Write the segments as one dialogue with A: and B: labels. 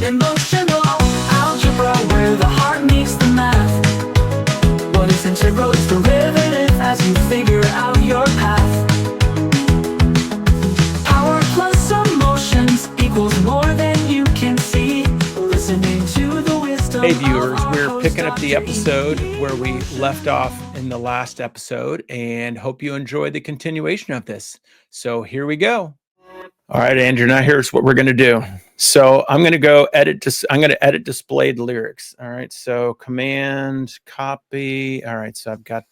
A: Emotional algebra, where the heart meets the math. What is integral is derivative as you figure out your path. Power plus emotions equals more than you can see. Listening to the wisdom.
B: Hey viewers, we're picking up the episode where we left off in the last episode, and hope you enjoy the continuation of this. So here we go. All right, Andrew, now here's what we're going to do. So I'm going to go edit. I'm going to edit displayed lyrics. All right, so command copy. All right, so I've got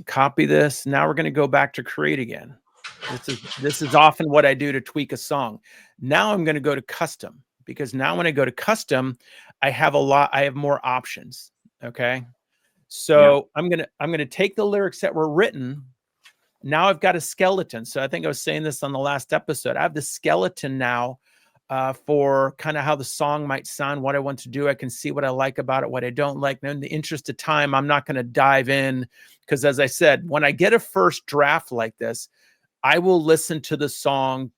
B: copy this. Now we're going to go back to create again. This is often what I do to tweak a song. Now I'm going to go to custom, because now when I go to custom, I have more options. Okay, so yeah. I'm gonna take the lyrics that were written. Now I've got a skeleton. So I think I was saying this on the last episode. I have the skeleton now for kind of how the song might sound, what I want to do. I can see what I like about it, what I don't like. Now, in the interest of time, I'm not going to dive in, because as I said, when I get a first draft like this, I will listen to the song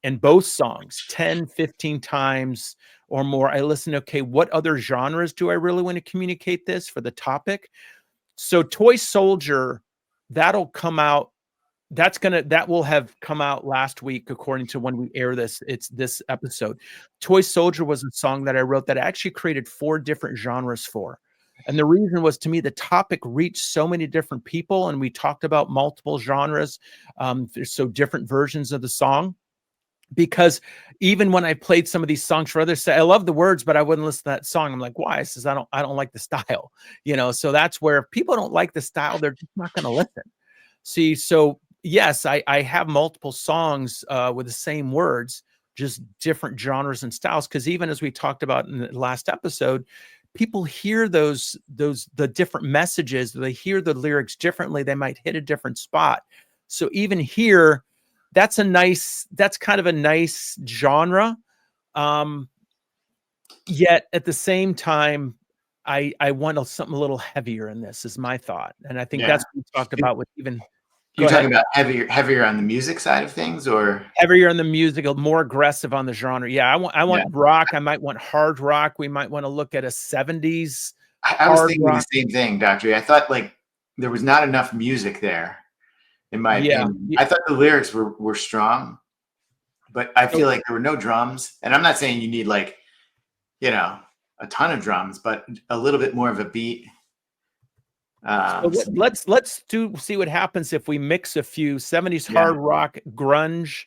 B: and both songs 10, 15 times or more. I listen, okay, what other genres do I really want to communicate this for the topic? So Toy Soldier, that'll come out. That will have come out last week, according to when we air this. It's this episode. Toy Soldier was a song that I wrote that I actually created 4 different genres for. And the reason was, to me, the topic reached so many different people, and we talked about multiple genres. So different versions of the song. Because even when I played some of these songs for others, I love the words, but I wouldn't listen to that song. I'm like, why? I says, I don't like the style, so that's where if people don't like the style, they're just not going to listen. See, so yes, I have multiple songs with the same words, just different genres and styles. Because even as we talked about in the last episode, people hear the different messages. They hear the lyrics differently. They might hit a different spot. So even here, that's kind of a nice genre. Yet at the same time, I want something a little heavier in this, is my thought. And I think that's what we talked about with even.
C: You're talking about heavier on the music side of things, or
B: heavier on the musical, more aggressive on the genre. Yeah, I want rock. I might want hard rock. We might want to look at a 70s.
C: I was thinking the same thing, Dr. I thought like there was not enough music there, in my opinion. I thought the lyrics were strong, but I feel like there were no drums. And I'm not saying you need like, a ton of drums, but a little bit more of a beat.
B: So let's see what happens if we mix a few 70s hard rock, grunge.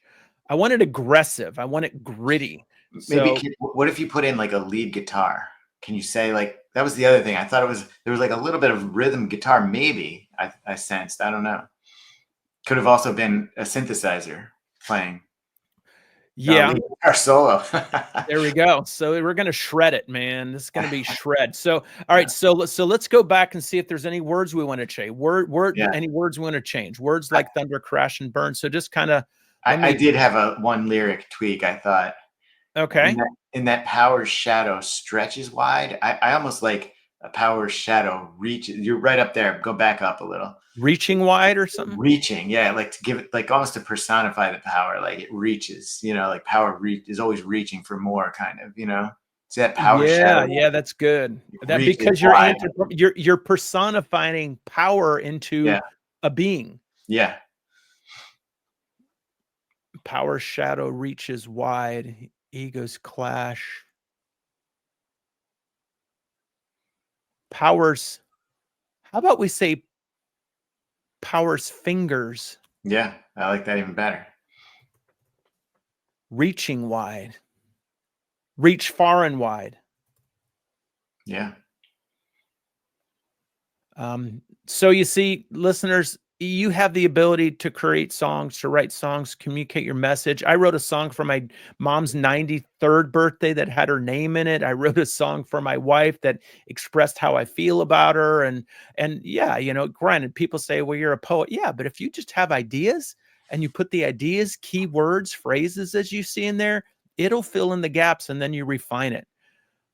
B: I want it aggressive. I want it gritty.
C: Maybe what if you put in like a lead guitar? Can you say, like, that was the other thing. I thought there was like a little bit of rhythm guitar. Maybe I sensed. I don't know. Could have also been a synthesizer playing.
B: Yeah,
C: our solo.
B: There we go. So we're gonna shred it, man. This is gonna be shred. So all right, so let's go back and see if there's any words we want to change. Any words we want to change. Words like thunder, crash, and burn. So just kind of.
C: I did have one lyric tweak. I thought.
B: Okay.
C: In that power shadow stretches wide. I almost like a power shadow reaches. You're right up there. Go back up a little.
B: Reaching wide or something?
C: Reaching, yeah, like to give it, like almost to personify the power, like it reaches, like power is always reaching for more, kind of, See that power shadow?
B: Yeah, that's good. Because you're personifying power into a being.
C: Yeah.
B: Power shadow reaches wide, egos clash. Powers, how about we say Power's fingers?
C: Yeah, I like that even better.
B: Reaching wide. Reach far and wide.
C: Yeah.
B: So you see, listeners, you have the ability to create songs, to write songs, communicate your message. I wrote a song for my mom's 93rd birthday that had her name in it. I wrote a song for my wife that expressed how I feel about her. And yeah, granted, people say, well, you're a poet. Yeah, but if you just have ideas and you put the ideas, keywords, phrases, as you see in there, it'll fill in the gaps, and then you refine it.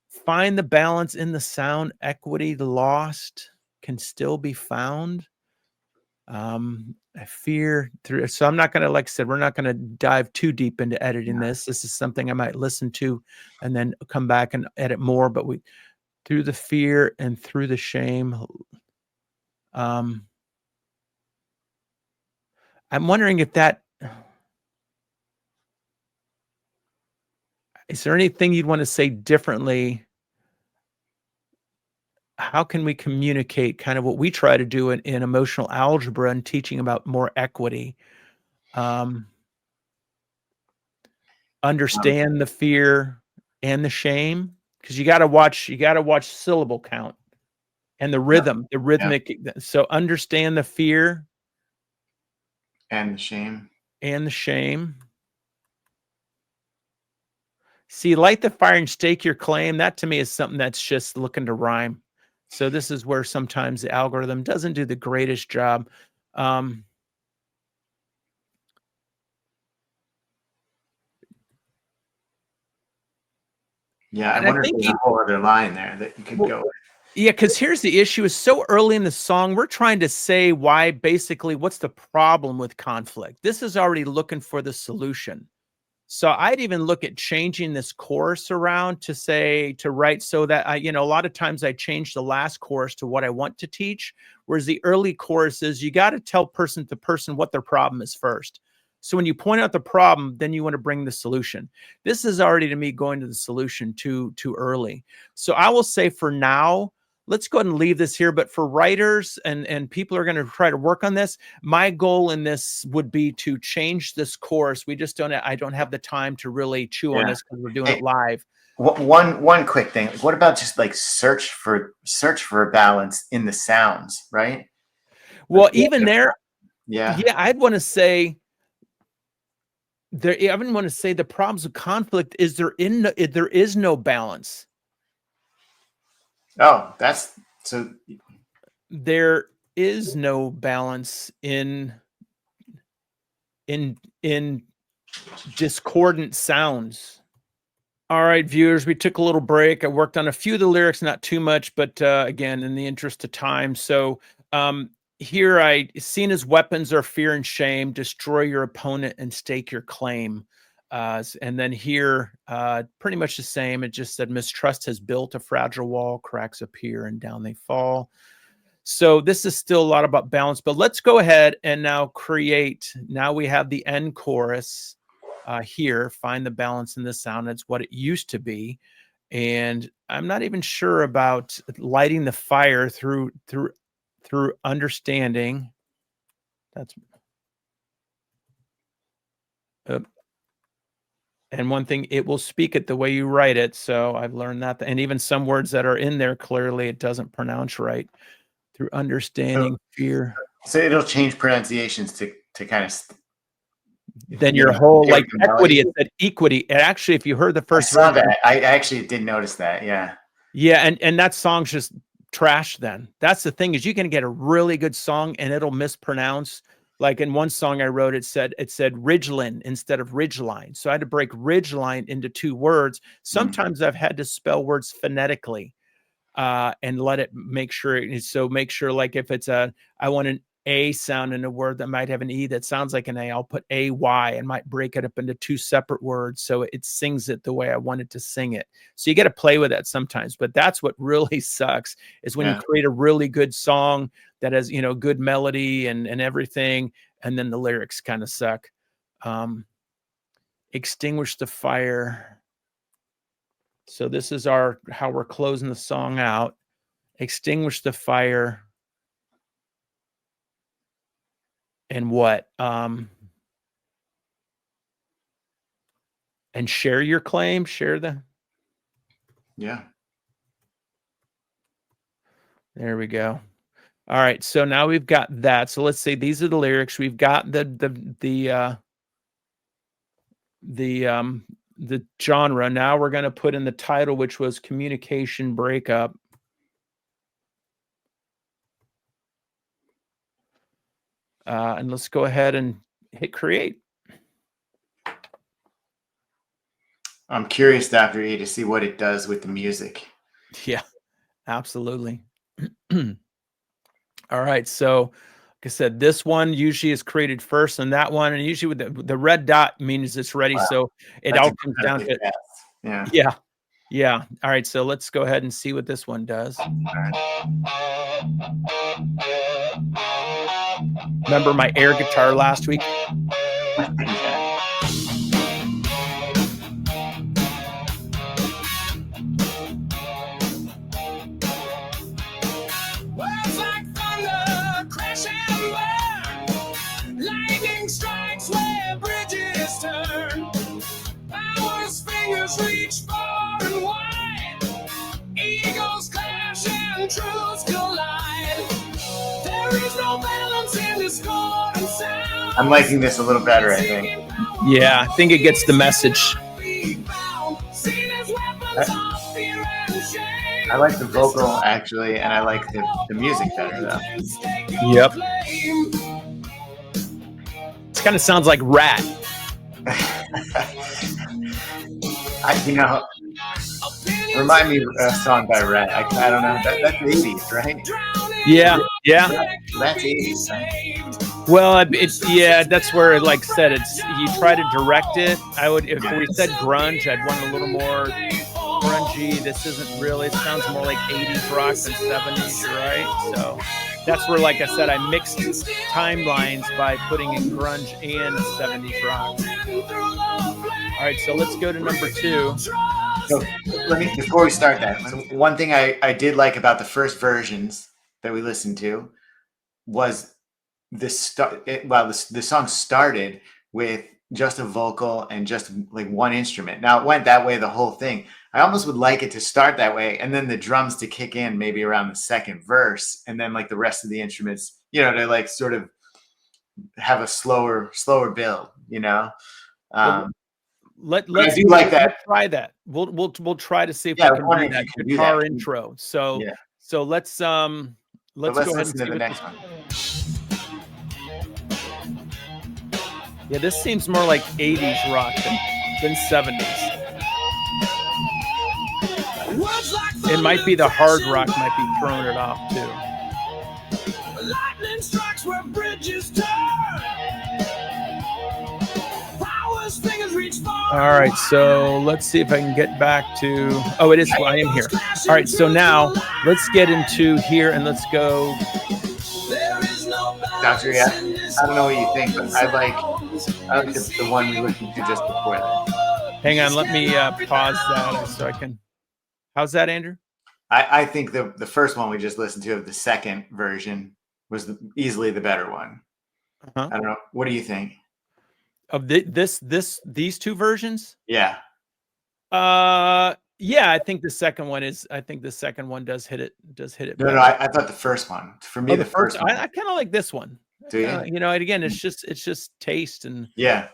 B: Find the balance in the sound, equity, the lost can still be found. I fear through. So I'm not going to, like I said, we're not going to dive too deep into editing this. This is something I might listen to and then come back and edit more. But we, through the fear and through the shame. I'm wondering if that, is there anything you'd want to say differently? How can we communicate kind of what we try to do in emotional algebra and teaching about more equity? Understand the fear and the shame, because you got to watch syllable count and the rhythm, the rhythmic. So understand the fear
C: and the shame.
B: See, light the fire and stake your claim. That to me is something that's just looking to rhyme. So this is where sometimes the algorithm doesn't do the greatest job.
C: Yeah, I wonder if there's a whole other line there that you could go with.
B: Yeah, because here's the issue: is so early in the song, we're trying to say why, basically, what's the problem with conflict? This is already looking for the solution. So I'd even look at changing this chorus around to say, to write so that a lot of times I change the last chorus to what I want to teach. Whereas the early choruses, you got to tell person to person what their problem is first. So when you point out the problem, then you want to bring the solution. This is already, to me, going to the solution too early. So I will say for now, let's go ahead and leave this here. But for writers and people who are going to try to work on this, my goal in this would be to change this course. I don't have the time to really chew on this because we're doing it live.
C: One quick thing. What about just like search for a balance in the sounds, right?
B: Well, like, even there,
C: yeah,
B: I'd want to say I wouldn't want to say the problems of conflict is there is no balance.
C: Oh, that's so.
B: There is no balance in discordant sounds. All right, viewers, we took a little break. I worked on a few of the lyrics, not too much, but again, in the interest of time. So here, seen as weapons are fear and shame, destroy your opponent and stake your claim. And then here, pretty much the same. It just said mistrust has built a fragile wall, cracks appear and down they fall. So this is still a lot about balance, but let's go ahead and now create. Now we have the end chorus here. Find the balance in the sound. It's what it used to be. And I'm not even sure about lighting the fire through understanding. That's and one thing, it will speak it the way you write it. So I've learned that. And even some words that are in there, clearly it doesn't pronounce right. Through understanding fear.
C: So it'll change pronunciations to kind of.
B: Then your whole like equity, it said equity. And actually, if you heard the first
C: verse, I actually did notice that. Yeah.
B: Yeah. And that song's just trash. Then that's the thing, is you can get a really good song and it'll mispronounce. Like in one song I wrote, it said Ridgeline instead of Ridgeline. So I had to break Ridgeline into two words. Sometimes I've had to spell words phonetically and let it make sure. So make sure, like if it's I want an A sound in a word that might have an E that sounds like an A, I'll put AY and might break it up into two separate words so it sings it the way I want it to sing it. So you got to play with that sometimes, but that's what really sucks is when you create a really good song that has, good melody and everything, and then the lyrics kind of suck. Extinguish the fire. So this is how we're closing the song out. Extinguish the fire. And what? And share your claim. Share the.
C: Yeah.
B: There we go. All right. So now we've got that. So let's say these are the lyrics. We've got the genre. Now we're going to put in the title, which was communication breakup. And let's go ahead and hit create.
C: I'm curious, Dr. E, to see what it does with the music.
B: Yeah, absolutely. All right. So I said, this one usually is created first, and that one, and usually with the red dot means it's ready.
C: Wow.
B: So it
C: That's
B: all comes down to
C: fast. Yeah.
B: yeah. Yeah. All right. So let's go ahead and see what this one does. Remember my air guitar last week?
A: Words like thunder, crash and burn. Lightning strikes where bridges turn. Powers fingers reach far and wide. Egos clash and truths collide. There is no balance in discordant sound.
C: I'm liking this a little better, I think.
B: Yeah, I think it gets the message.
C: I like the vocal actually, and I like the music better though.
B: Yep. It kind of sounds like Rat.
C: Remind me of a song by Rat. I don't know. That's 80s, right?
B: Yeah.
C: That's 80s. Right?
B: Well, yeah, that's where, like I said, it's you try to direct it. I would, if we said grunge, I'd want a little more grungy. This isn't really. It sounds more like 80s rock than 70s, right? So that's where, like I said, I mixed timelines by putting in grunge and 70s rock. All right, so let's go to number 2.
C: So before we start that, one thing I did like about the first versions that we listened to was the song started with just a vocal and just like one instrument. Now it went that way the whole thing. I almost would like it to start that way and then the drums to kick in maybe around the second verse, and then like the rest of the instruments, to like sort of have a slower build,
B: Let's
C: like that.
B: Try that. We'll try to see if we can do that guitar intro. So let's go ahead and see
C: the next one.
B: Yeah, this seems more like 80s rock than 70s. It might be the hard rock might be throwing it off too.
A: Lightning strikes where bridges turn. Powers fingers reach far.
B: All right, so let's see if I can get back to. Oh, it is. I am here. All right, so now let's get into here and let's go.
C: Dr. Yeah, I don't know what you think, but I like the one we listened to just before that.
B: Hang on, let me pause that so I can. How's that, Andrew?
C: I think the first one we just listened to of the second version was easily the better one. I don't know. What do you think?
B: Of these two versions?
C: Yeah.
B: Yeah, I think the second one is. I think the second one does hit it.
C: No, I thought the first one. For me, the first one.
B: I kind of like this one.
C: Do you?
B: And again, it's just taste and
C: yeah.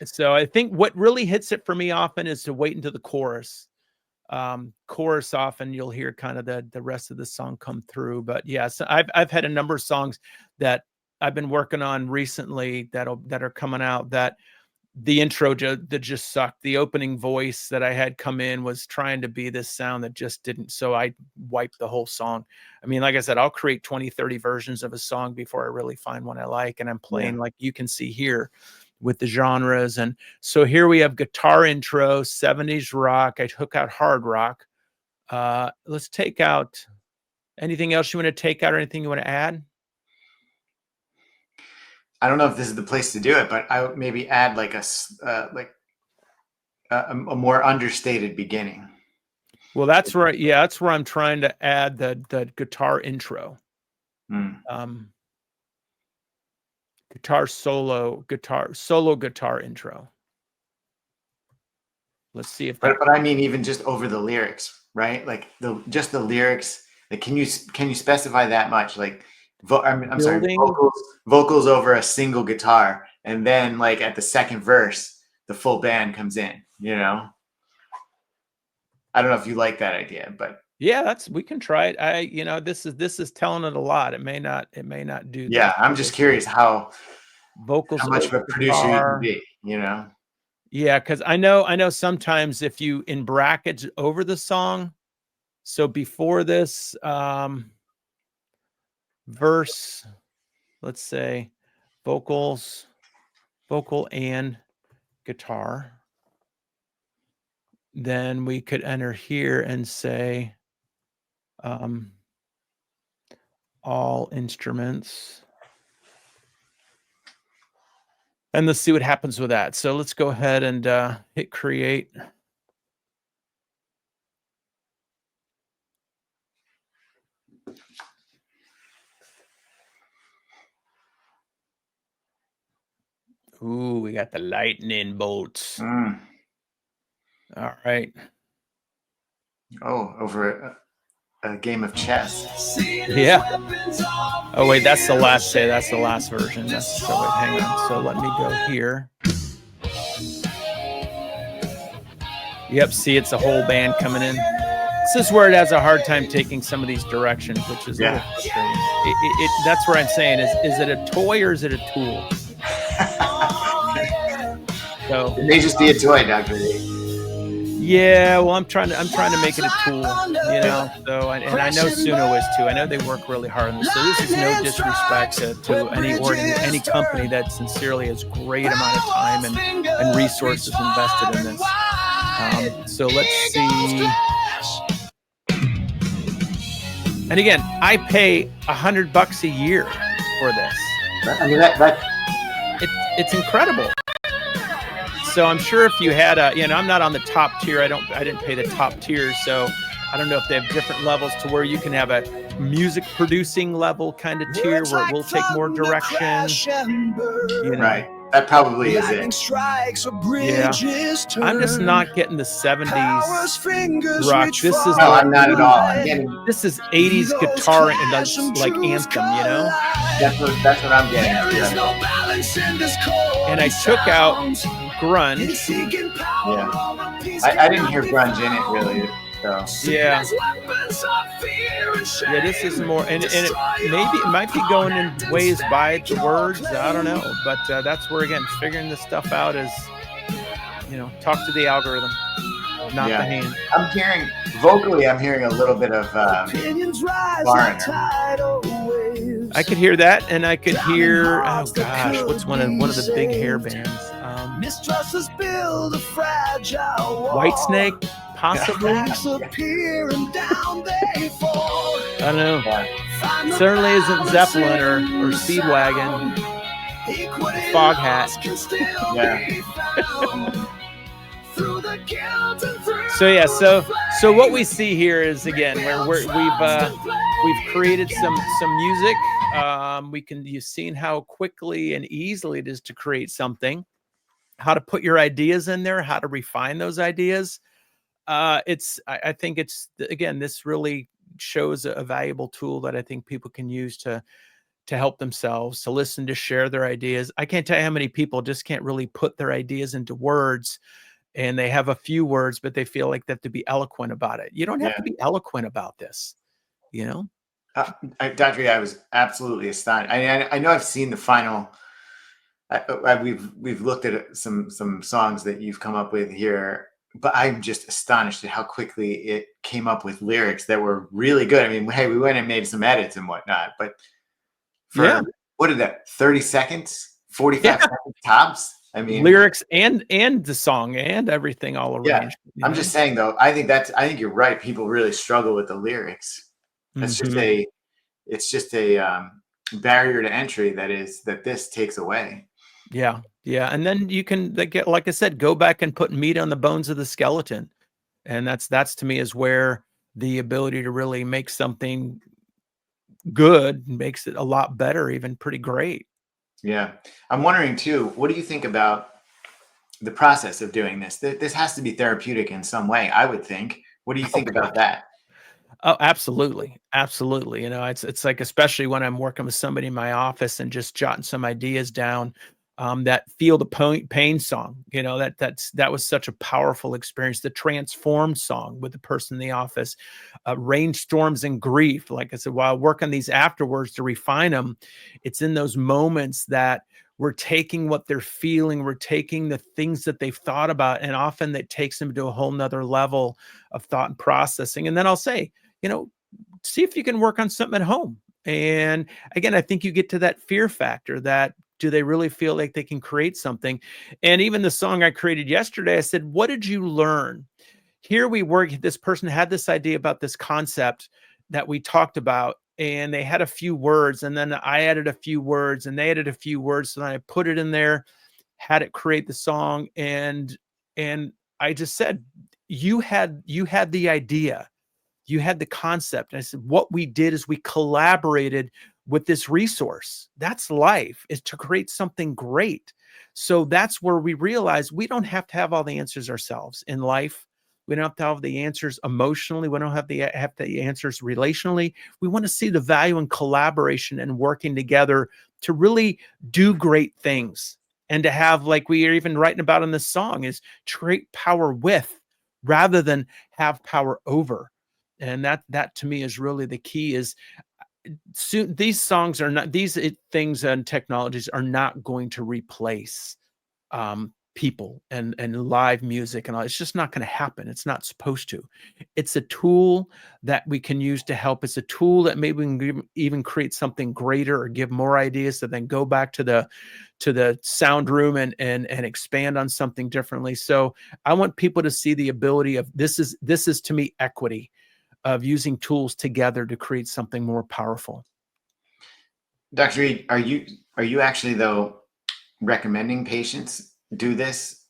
B: So I think what really hits it for me often is to wait until the chorus. Chorus often you'll hear kind of the rest of the song come through. But yeah, so I've had a number of songs that I've been working on recently that are coming out that the intro that just sucked. The opening voice that I had come in was trying to be this sound that just didn't. So I wiped the whole song. I mean, like I said, I'll create 20, 30 versions of a song before I really find one I like. And I'm playing like you can see here with the genres. And so here we have guitar intro, 70s rock. I took out hard rock. Let's take out anything else you want to take out or anything you want to add?
C: I don't know if this is the place to do it, but I would maybe add like a more understated beginning.
B: Well, that's right. Yeah, that's where I'm trying to add the guitar intro. Solo guitar intro. Let's see if
C: but I mean even just over the lyrics, right? Like just the lyrics. Like can you specify that much? Like I'm sorry, vocals over a single guitar, and then like at the second verse, the full band comes in. I don't know if you like that idea, but
B: yeah, we can try it. This is telling it a lot. It may not do.
C: Yeah, I'm just curious how much of a producer you can be.
B: Yeah, because I know sometimes if you in brackets over the song, so before this verse, let's say vocals, vocal and guitar. Then we could enter here and say all instruments. And let's see what happens with that. So let's go ahead and hit create. Ooh, we got the lightning bolts.
C: Mm.
B: All right.
C: Oh, over a game of chess.
B: Yeah. Oh, wait, that's the last say. That's the last version. So wait, hang on. So let me go here. Yep, see, it's a whole band coming in. This is where it has a hard time taking some of these directions, which is a little frustrating. That's where I'm saying is it a toy or is it a tool? So
C: it may just be a toy, Dr. D.
B: Yeah, well, I'm trying to make it a tool, you know. So and I know Suno is too. I know they work really hard on this. So this is no disrespect to any company that sincerely has great amount of time and resources invested in this. So let's see. And again, I pay $100 a year for this.
C: I mean,
B: it's incredible. So I'm sure if you had I'm not on the top tier. I didn't pay the top tier. So I don't know if they have different levels to where you can have a music producing level kind of tier where it will take more direction. You know?
C: Right. That probably is it.
B: Yeah. I'm just not getting the 70s rock. This is
C: I'm not at all.
B: This is 80s guitar and like anthem, you know?
C: That's what I'm getting.
B: And I took out grunge.
C: Yeah. I didn't hear grunge in it really. So.
B: Yeah. Yeah, this is more, and it might be going in ways by the words. I don't know, but that's where again figuring this stuff out is, talk to the algorithm, not the hand.
C: I'm hearing vocally. I'm hearing a little bit of Foreigner.
B: I could hear that, and I could hear what's one of the big hair bands? Whitesnake. Possibly. I don't know. Certainly isn't Zeppelin or Speedwagon. Foghat.
C: Yeah.
B: So what we see here is again where we've created some music. You've seen how quickly and easily it is to create something, how to put your ideas in there, how to refine those ideas. I think again, this really shows a valuable tool that I think people can use to help themselves, to listen, to share their ideas. I can't tell you how many people just can't really put their ideas into words, and they have a few words, but they feel like they have to be eloquent about it. You don't have to be eloquent about this,
C: Dr. I was absolutely astonished. I know I've seen the final. We've looked at some songs that you've come up with here. But I'm just astonished at how quickly it came up with lyrics that were really good. I mean, hey, we went and made some edits and whatnot, but what did that? 30 seconds, 45 seconds tops. I mean,
B: lyrics and the song and everything all arranged.
C: Yeah. I'm just saying though. I think you're right. People really struggle with the lyrics. It's just a barrier to entry that this takes away.
B: Yeah. Yeah. And then you can like I said, go back and put meat on the bones of the skeleton. And that's to me is where the ability to really make something good makes it a lot better, even pretty great.
C: Yeah. I'm wondering too, what do you think about the process of doing this? This has to be therapeutic in some way, I would think. What do you think about that?
B: Oh, absolutely. Absolutely. It's like, especially when I'm working with somebody in my office and just jotting some ideas down, that Feel the Pain song, that was such a powerful experience. The Transformed song with the person in the office, Rainstorms and Grief. Like I said, while working these afterwards to refine them, it's in those moments that we're taking what they're feeling, we're taking the things that they've thought about, and often that takes them to a whole nother level of thought and processing. And then I'll say, see if you can work on something at home. And again, I think you get to that fear factor that do they really feel like they can create something? And even the song I created yesterday, I said, what did you learn? Here we were, this person had this idea about this concept that we talked about, and they had a few words, and then I added a few words, and they added a few words, so then I put it in there, had it create the song, and I just said, you had the idea, you had the concept. And I said, what we did is we collaborated with this resource. That's life, is to create something great. So that's where we realize we don't have to have all the answers ourselves in life. We don't have to have the answers emotionally. We don't have the answers relationally. We want to see the value in collaboration and working together to really do great things, and to have, like we are even writing about in this song, is to create power with rather than have power over. And that to me is really the key. Is soon these songs are not, these things and technologies are not going to replace people and live music and all. It's just not going to happen. It's not supposed to. It's a tool that we can use to help. It's a tool that maybe we can even create something greater or give more ideas to then go back to the sound room and expand on something differently. So I want people to see the ability of this is to me equity of using tools together to create something more powerful.
C: Dr. Reed, are you actually though recommending patients do this?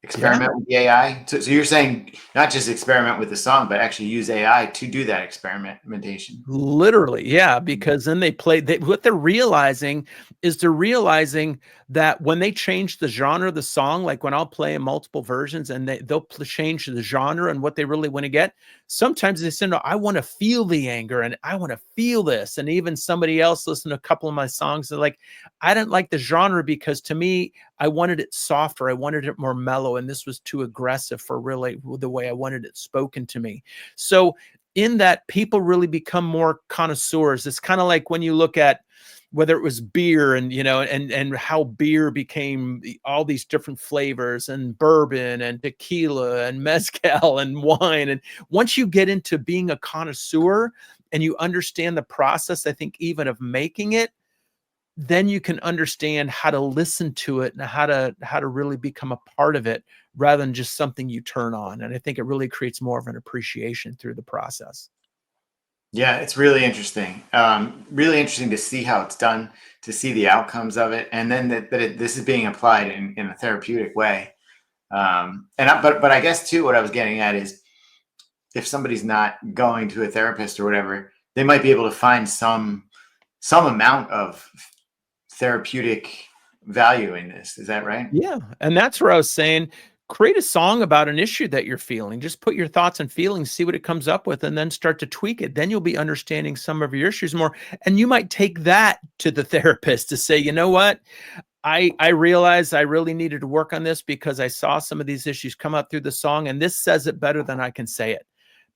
C: Experiment with the AI. So you're saying not just experiment with the song, but actually use AI to do that experimentation.
B: Literally, yeah, because then what they're realizing is they're realizing that when they change the genre of the song, like when I'll play in multiple versions and they'll change the genre and what they really want to get, sometimes they say, no, I want to feel the anger and I want to feel this. And even somebody else listened to a couple of my songs, they're like, I didn't like the genre because to me, I wanted it softer. I wanted it more mellow. And this was too aggressive for really the way I wanted it spoken to me. So in that, people really become more connoisseurs. It's kind of like when you look at whether it was beer and, and how beer became all these different flavors, and bourbon and tequila and mezcal and wine. And once you get into being a connoisseur and you understand the process, I think even of making it, then you can understand how to listen to it and how to really become a part of it rather than just something you turn on. And I think it really creates more of an appreciation through the process.
C: Yeah, it's really interesting. Really interesting to see how it's done, to see the outcomes of it, and then this is being applied in a therapeutic way. But I guess too, what I was getting at is, if somebody's not going to a therapist or whatever, they might be able to find some amount of therapeutic value in this. Is that right?
B: Yeah. And that's where I was saying, create a song about an issue that you're feeling. Just put your thoughts and feelings, see what it comes up with, and then start to tweak it. Then you'll be understanding some of your issues more. And you might take that to the therapist to say, you know what? I realized I really needed to work on this because I saw some of these issues come up through the song, and this says it better than I can say it.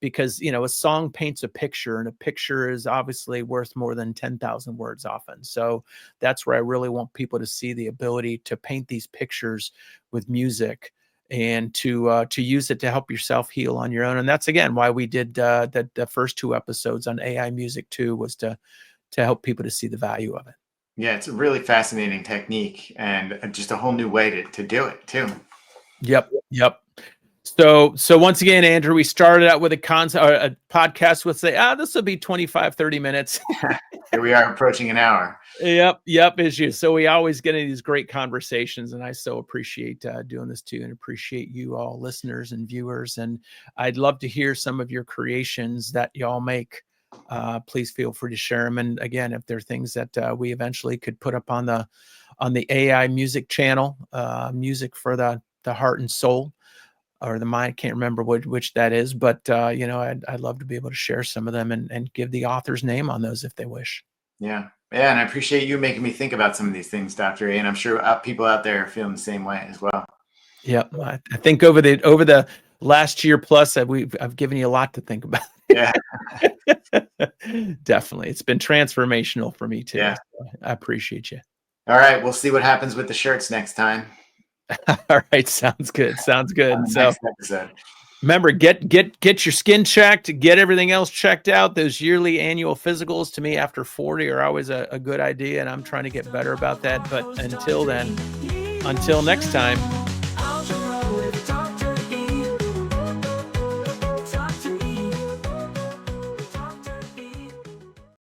B: Because, a song paints a picture, and a picture is obviously worth more than 10,000 words often. So that's where I really want people to see the ability to paint these pictures with music and to use it to help yourself heal on your own. And that's, again, why we did the first 2 episodes on AI music too, was to help people to see the value of it.
C: Yeah, it's a really fascinating technique and just a whole new way to do it too.
B: Yep. So once again, Andrew, we started out with a podcast with this will be 25, 30 minutes.
C: Here we are approaching an hour.
B: Yep. Issues. So we always get into these great conversations, and I so appreciate doing this too, and appreciate you all listeners and viewers. And I'd love to hear some of your creations that y'all make. Please feel free to share them. And again, if there are things that we eventually could put up on the AI music channel, music for the heart and soul, or the mind, I can't remember which that is, but I'd love to be able to share some of them and give the author's name on those if they wish.
C: Yeah, and I appreciate you making me think about some of these things, Dr. A, and I'm sure people out there are feeling the same way as well.
B: Yeah, I think over the last year plus, I've given you a lot to think about.
C: Yeah,
B: definitely, it's been transformational for me too.
C: Yeah,
B: so I appreciate you.
C: All right, we'll see what happens with the shirts next time.
B: All right, sounds good. So
C: next episode.
B: Remember, get your skin checked, get everything else checked out. Those yearly annual physicals to me after 40 are always a good idea, and I'm trying to get better about that. But until then, until next time.